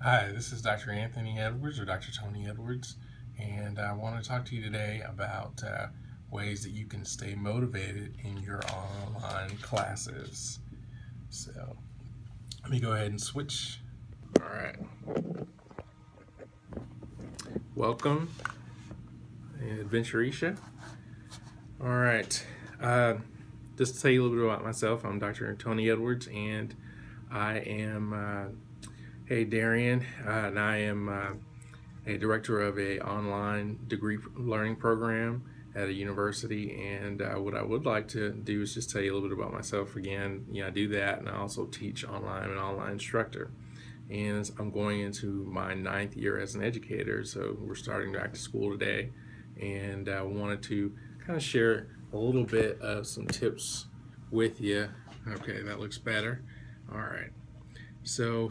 Hi, this is Dr. Anthony Edwards or Dr. Tony Edwards, and I want to talk to you today about ways that you can stay motivated in your online classes. So let me go ahead and switch. All right. Welcome, Adventurisha. All right. Just to tell you a little bit about myself, I'm Dr. Tony Edwards, and I am, hey, Darian, and I am a director of a online degree learning program at a university. And what I would like to do is just tell you a little bit about myself again. I do that, and I also teach online. I'm an online instructor, and I'm going into my 9th year as an educator. So we're starting back to school today, and I wanted to kind of share a little bit of some tips with you. Okay, that looks better. All right. So,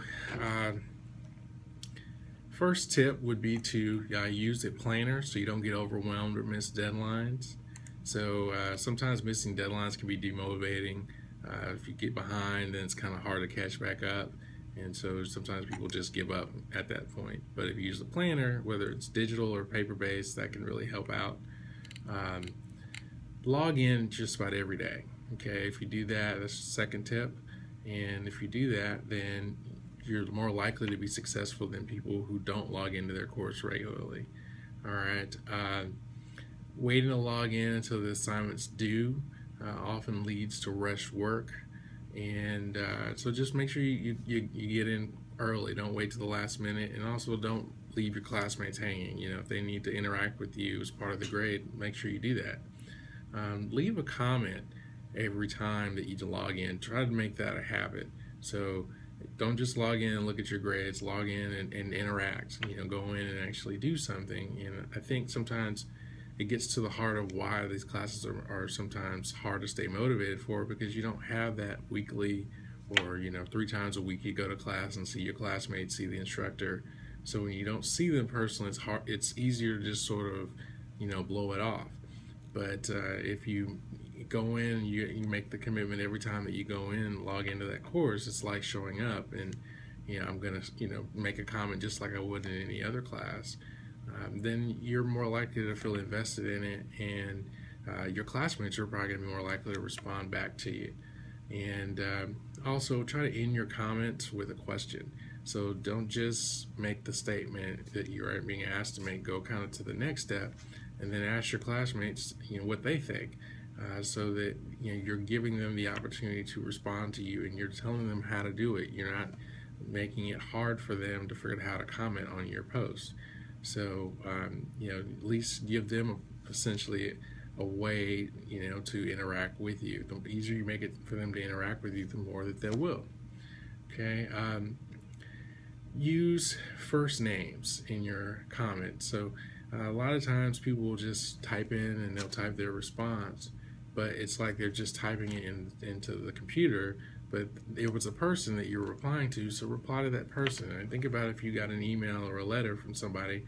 first tip would be to use a planner so you don't get overwhelmed or miss deadlines. So sometimes missing deadlines can be demotivating. If you get behind, then it's kind of hard to catch back up. And so sometimes people just give up at that point. But if you use a planner, whether it's digital or paper-based, that can really help out. Log in just about every day. Okay, if you do that, that's the second tip. And if you do that, then you're more likely to be successful than people who don't log into their course regularly. All right. Waiting to log in until the assignment's due often leads to rushed work. And so just make sure you get in early. Don't wait to the last minute. And also don't leave your classmates hanging. If they need to interact with you as part of the grade, make sure you do that. Leave a comment every time that you log in. Try to make that a habit. So don't just log in and look at your grades. Log in and interact. Go in and actually do something. And I think sometimes it gets to the heart of why these classes are sometimes hard to stay motivated for, because you don't have that weekly or 3 times a week you go to class and see your classmates, see the instructor. So when you don't see them personally, it's easier to just sort of blow it off. But if you go in and you make the commitment every time that you go in and log into that course, it's like showing up and I'm going to make a comment just like I would in any other class. Then you're more likely to feel invested in it, and your classmates are probably going to be more likely to respond back to you. And also try to end your comments with a question. So don't just make the statement that you're being asked to make. Go kind of to the next step, and then ask your classmates, what they think, so that you're giving them the opportunity to respond to you, and you're telling them how to do it. You're not making it hard for them to figure out how to comment on your post. So at least give them essentially a way to interact with you. The easier you make it for them to interact with you, the more that they will. Okay. Use first names in your comments. So a lot of times people will just type in and they'll type their response, but it's like they're just typing it into the computer, but it was a person that you're replying to, so reply to that person. And think about if you got an email or a letter from somebody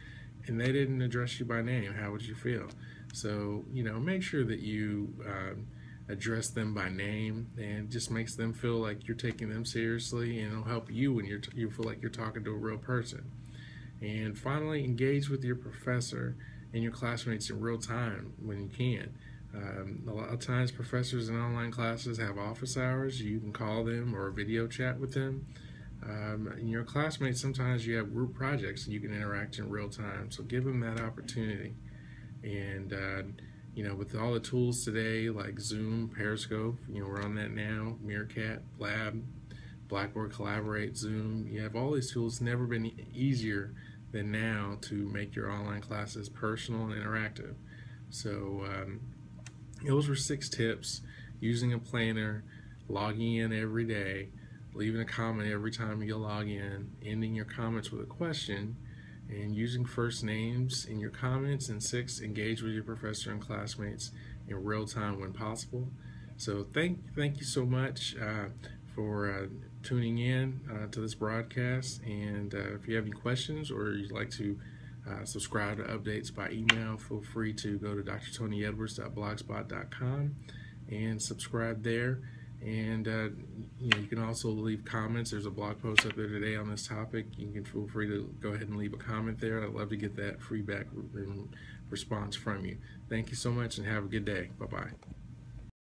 and they didn't address you by name, how would you feel? So make sure that you address them by name, and just makes them feel like you're taking them seriously, and it'll help you when you feel like you're talking to a real person. And finally, engage with your professor and your classmates in real time when you can. A lot of times professors in online classes have office hours. You can call them or video chat with them. And your classmates, sometimes you have group projects and you can interact in real time. So give them that opportunity. And with all the tools today like Zoom, Periscope, we're on that now, Meerkat, Lab, Blackboard Collaborate, Zoom. You have all these tools. It's never been easier than now to make your online classes personal and interactive. So those were 6 tips: using a planner, logging in every day, leaving a comment every time you log in, ending your comments with a question, and using first names in your comments. And 6, engage with your professor and classmates in real time when possible. So thank you so much for tuning in to this broadcast. And if you have any questions or you'd like to subscribe to updates by email, feel free to go to drtonyedwards.blogspot.com and subscribe there. And you can also leave comments. There's a blog post up there today on this topic. You can feel free to go ahead and leave a comment there. I'd love to get that feedback response from you. Thank you so much and have a good day. Bye-bye.